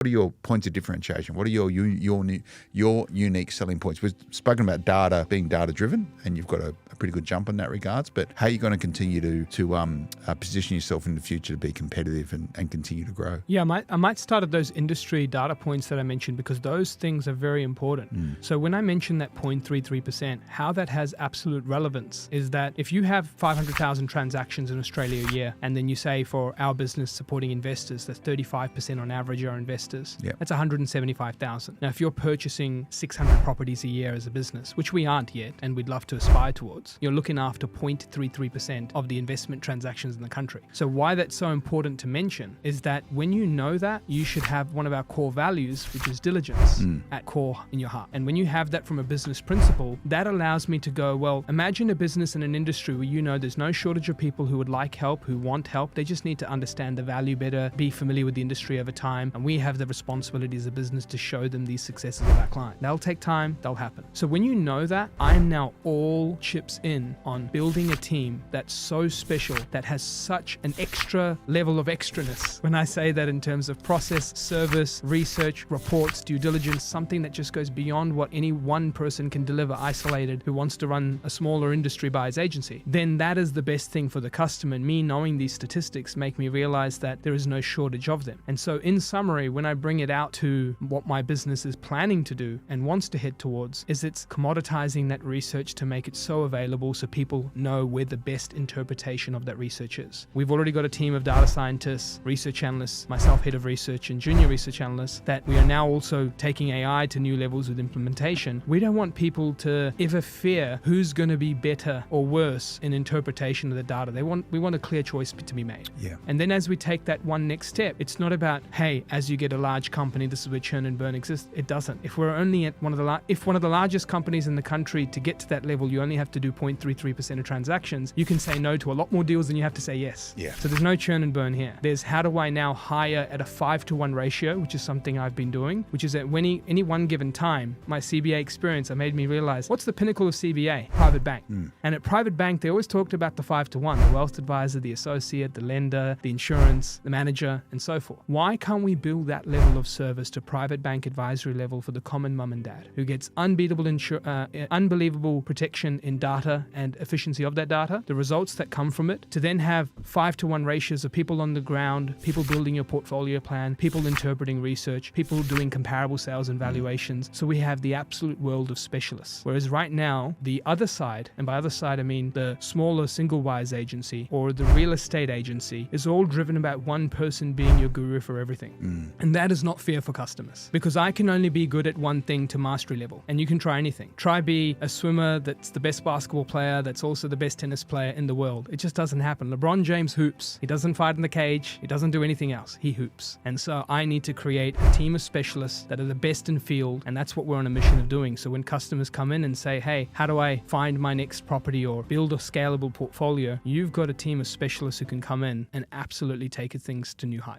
What are your points of differentiation? What are your unique selling points? We've spoken about data being data-driven, and you've got a pretty good jump in that regards, but how are you going to continue to position yourself in the future to be competitive and continue to grow? Yeah, I might start at those industry data points that I mentioned, because those things are very important. So when I mentioned that 0.33%, how that has absolute relevance is that if you have 500,000 transactions in Australia a year, and then you say for our business supporting investors, that's 35% on average are investors. Yep. That's 175,000. Now, if you're purchasing 600 properties a year as a business, which we aren't yet, and we'd love to aspire towards, you're looking after 0.33% of the investment transactions in the country. So why that's so important to mention is that when you know that, you should have one of our core values, which is diligence, at core in your heart. And when you have that from a business principle, that allows me to go, well, imagine a business in an industry where you know there's no shortage of people who would like help, who want help. They just need to understand the value better, be familiar with the industry over time, and we have the responsibility as a business to show them these successes of our client. They'll take time, they'll happen. So when you know that, I'm now all chips in on building a team that's so special, that has such an extra level of extraness. When I say that in terms of process, service, research, reports, due diligence, something that just goes beyond what any one person can deliver isolated who wants to run a smaller industry by his agency, then that is the best thing for the customer. And me knowing these statistics make me realize that there is no shortage of them. And so in summary, when I bring it out to what my business is planning to do and wants to head towards, is it's commoditizing that research to make it so available so people know where the best interpretation of that research is. We've already got a team of data scientists, research analysts, myself head of research and junior research analysts, that we are now also taking AI to new levels with implementation. We don't want people to ever fear who's going to be better or worse in interpretation of the data. We want a clear choice to be made. Yeah. And then as we take that one next step, it's not about, hey, as you get a large company, this is where churn and burn exists. It doesn't. If we're only at one of the largest companies in the country, to get to that level, you only have to do 0.33% of transactions. You can say no to a lot more deals than you have to say yes. Yeah. So there's no churn and burn here. There's how do I now hire at a 5-to-1 ratio, which is something I've been doing, which is at any one given time, my CBA experience, made me realize what's the pinnacle of CBA? Private bank. And at private bank, they always talked about the 5-to-1, the wealth advisor, the associate, the lender, the insurance, the manager, and so forth. Why can't we build that level of service to private bank advisory level for the common mum and dad who gets unbelievable protection in data and efficiency of that data, the results that come from it, to then have 5-to-1 ratios of people on the ground, people building your portfolio plan, people interpreting research, people doing comparable sales and valuations. So we have the absolute world of specialists. Whereas right now, the other side, and by other side I mean the smaller single wise agency or the real estate agency, is all driven about one person being your guru for everything. And that is not fair for customers, because I can only be good at one thing to mastery level, and you can try anything. Try be a swimmer that's the best basketball player, that's also the best tennis player in the world. It just doesn't happen. LeBron James hoops. He doesn't fight in the cage. He doesn't do anything else. He hoops. And so I need to create a team of specialists that are the best in field, and that's what we're on a mission of doing. So when customers come in and say, hey, how do I find my next property or build a scalable portfolio? You've got a team of specialists who can come in and absolutely take things to new heights.